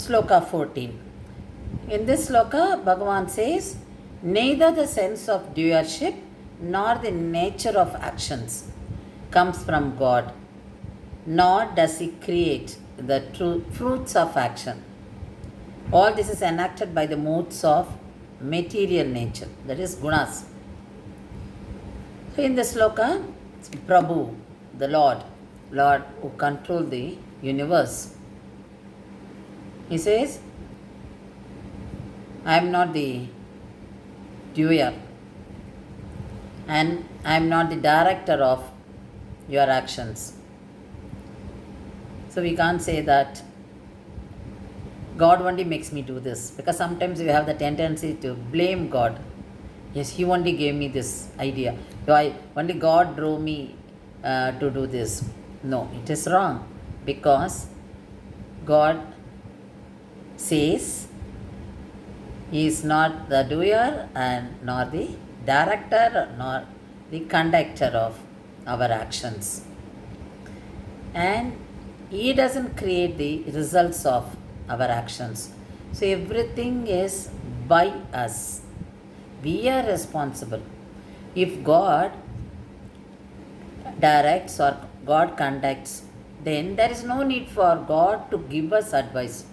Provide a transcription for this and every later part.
Sloka 14. In this sloka, Bhagavan says, neither the sense of doership nor the nature of actions comes from God, nor does He create the true fruits of action. All this is enacted by the moods of material nature, that is gunas. So in the sloka, Prabhu, the Lord who controls the universe, he says, I am not the doer and I am not the director of your actions. So we can't say that God only makes me do this, because sometimes we have the tendency to blame God. Yes, He only gave me this idea. Only God drove me to do this. No, it is wrong, because God says He is not the doer and nor the director nor the conductor of our actions. And He doesn't create the results of our actions. So everything is by us. We are responsible. If God directs or God conducts, then there is no need for God to give us advice.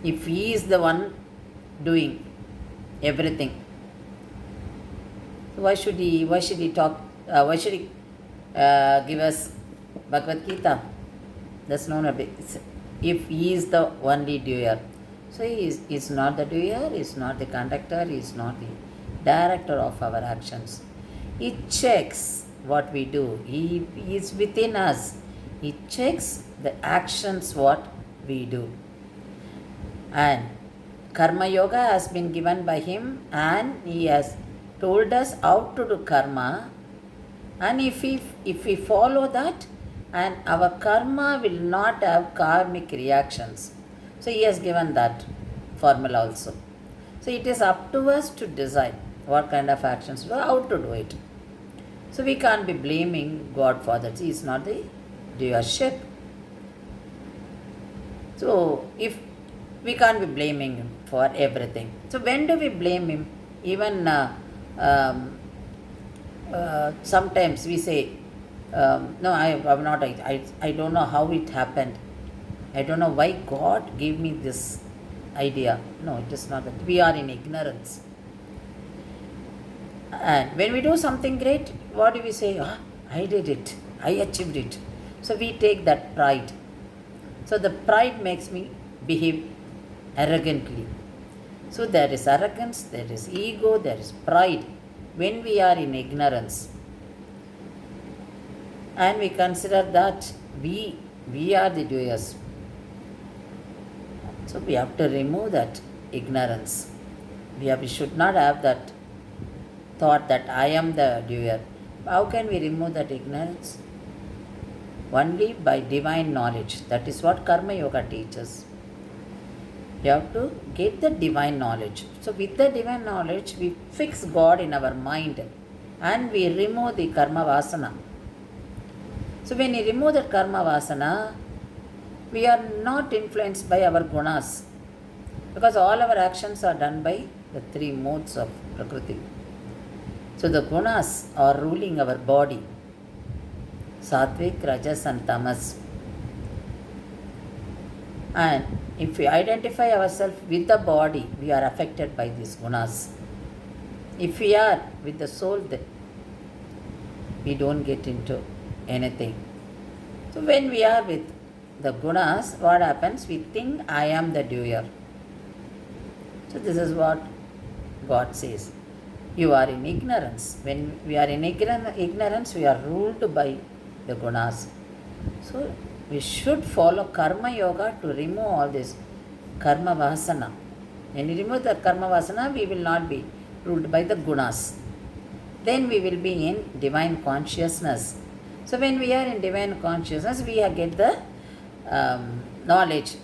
If He is the one doing everything, why should He talk? Why should He give us Bhagavad Gita? That's not a big. If He is the only doer, so He is not the doer, He is not the conductor, He is not the director of our actions. He checks what we do. He is within us. He checks the actions what we do. And Karma Yoga has been given by Him, and He has told us how to do karma. And if we follow that, and our karma will not have karmic reactions. So He has given that formula also. So it is up to us to decide what kind of actions to do, how to do it. So we can't be blaming God for that. He is not the doership. So if we can't be blaming Him for everything. So when do we blame Him? Even sometimes we say, no, I have not. I don't know how it happened. I don't know why God gave me this idea. No, it is not that. We are in ignorance. And when we do something great, what do we say? I did it. I achieved it. So we take that pride. So the pride makes me behave arrogantly. So there is arrogance, there is ego, there is pride when we are in ignorance. And we consider that we are the doers. So we have to remove that ignorance. We should not have that thought that I am the doer. How can we remove that ignorance? Only by divine knowledge. That is what Karma Yoga teaches. You have to get the divine knowledge. So with the divine knowledge, we fix God in our mind and we remove the karma vasana. So when we remove the karma vasana, we are not influenced by our gunas, because all our actions are done by the three modes of Prakriti. So the gunas are ruling our body: Sattvic, Rajas and Tamas. And if we identify ourselves with the body, we are affected by these gunas. If we are with the soul, then we don't get into anything. So when we are with the gunas, what happens? We think I am the doer. So this is what God says. You are in ignorance. When we are in ignorance, we are ruled by the gunas. So we should follow Karma Yoga to remove all this Karma Vasana. When we remove the Karma Vasana, we will not be ruled by the gunas. Then we will be in divine consciousness. So when we are in divine consciousness, we get the knowledge,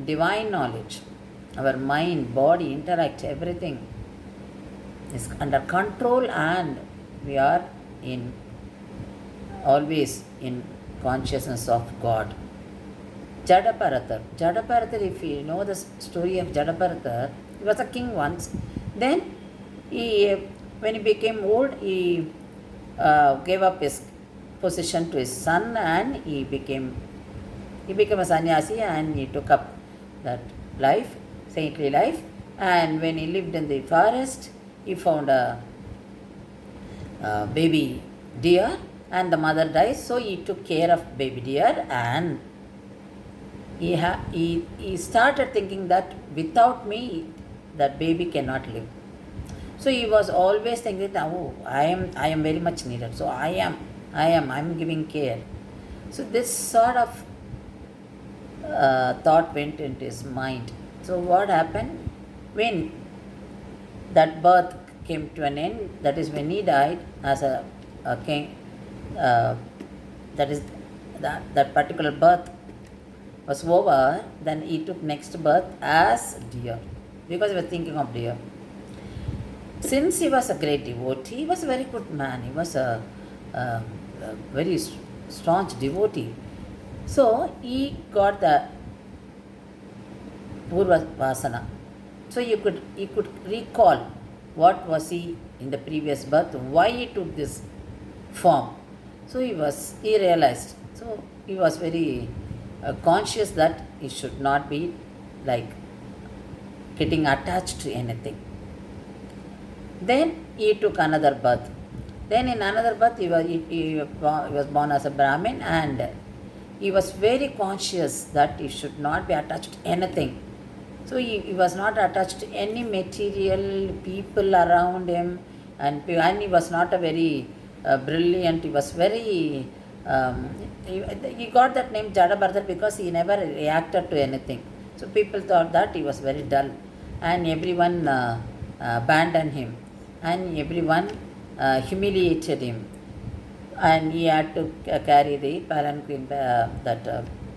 divine knowledge. Our mind, body, intellect, everything is under control, and we are always in consciousness of God. Jadaparathar. Jadaparathar, if you know the story of Jadaparathar, he was a king once. Then, he, when he became old, he gave up his position to his son, and he became a sannyasi, and he took up that life, saintly life. And when he lived in the forest, he found a baby deer, and the mother died. So he took care of baby deer, and he started thinking that without me, that baby cannot live. So he was always thinking that, oh, I am very much needed. So I'm giving care. So this sort of thought went into his mind. So what happened when that birth came to an end? That is when he died as a king. That is that particular birth was over. Then he took next birth as deer, because he was thinking of deer. Since he was a great devotee, he was a very good man. He was a very staunch devotee. So he got the Purva Vasana. So he could recall what was he in the previous birth, why he took this form. So he realized. So he was very conscious that he should not be like getting attached to anything. Then he took another birth. Then in another birth he was born as a Brahmin, and he was very conscious that he should not be attached to anything. So he was not attached to any material, people around him, and he was not a very brilliant. He was very he got that name Jadabharata because he never reacted to anything. So people thought that he was very dull, and everyone abandoned him, and everyone humiliated him, and he had to carry the palanquin,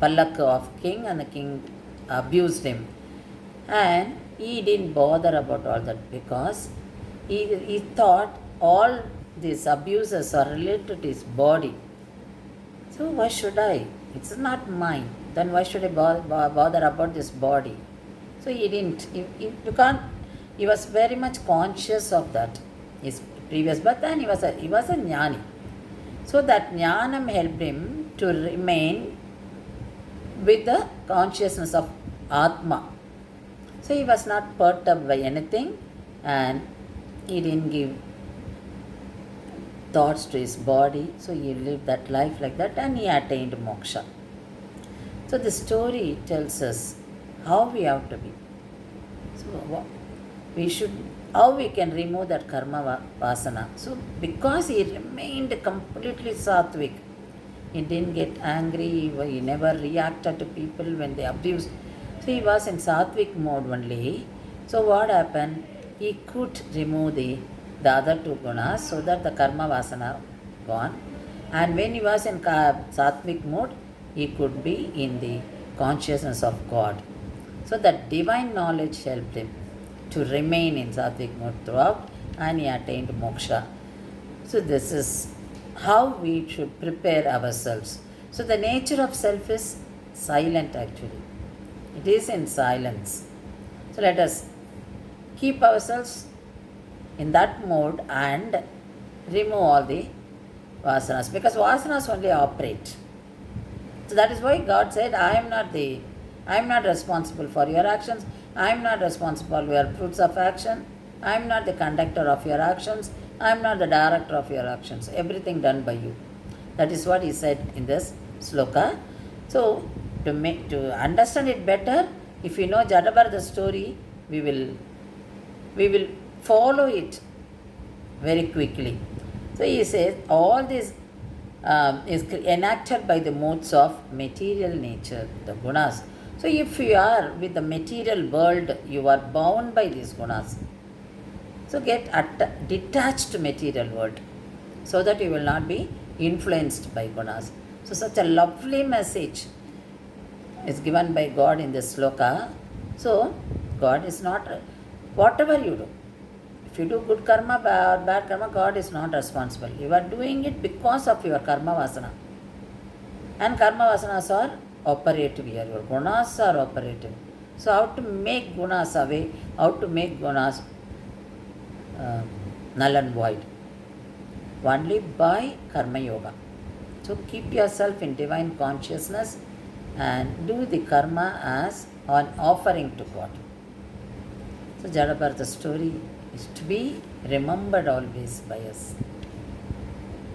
pallak of king, and the king abused him. And he didn't bother about all that, because he thought all these abuses are related to his body. So why should I? It's not mine. Then why should I bother about this body? So he didn't. You can't. He was very much conscious of that, his previous birth, and he was a jnani. So that jnanam helped him to remain with the consciousness of Atma. So he was not perturbed by anything, and he didn't give thoughts to his body. So he lived that life like that, and he attained moksha. So the story tells us how we have to be. So how we can remove that karma vasana. So because he remained completely sattvic, he didn't get angry, he never reacted to people when they abused. So he was in sattvic mode only. So what happened? He could remove the other two gunas, so that the karma vasana gone. And when he was in sattvic mode, he could be in the consciousness of God. So that divine knowledge helped him to remain in sattvic mode throughout, and he attained moksha. So this is how we should prepare ourselves. So the nature of self is silent actually. It is in silence. So let us keep ourselves in that mode and remove all the vasanas, because vasanas only operate. So that is why God said, I am not responsible for your actions. I am not responsible for your fruits of action. I am not the conductor of your actions. I am not the director of your actions. Everything done by you. That is what he said in this sloka. So to understand it better, if you know Jadabharata story, we will follow it very quickly. So he says all this is enacted by the modes of material nature, the gunas. So if you are with the material world, you are bound by these gunas. So get detached to material world, so that you will not be influenced by gunas. So such a lovely message is given by God in this sloka. So God is not, whatever you do, if you do good karma or bad karma, God is not responsible. You are doing it because of your karma vasana. And karma vasanas are operative here. Your gunas are operative. So how to make gunas away? How to make gunas null and void? Only by karma yoga. So keep yourself in divine consciousness and do the karma as an offering to God. So Jadabharata story is to be remembered always by us.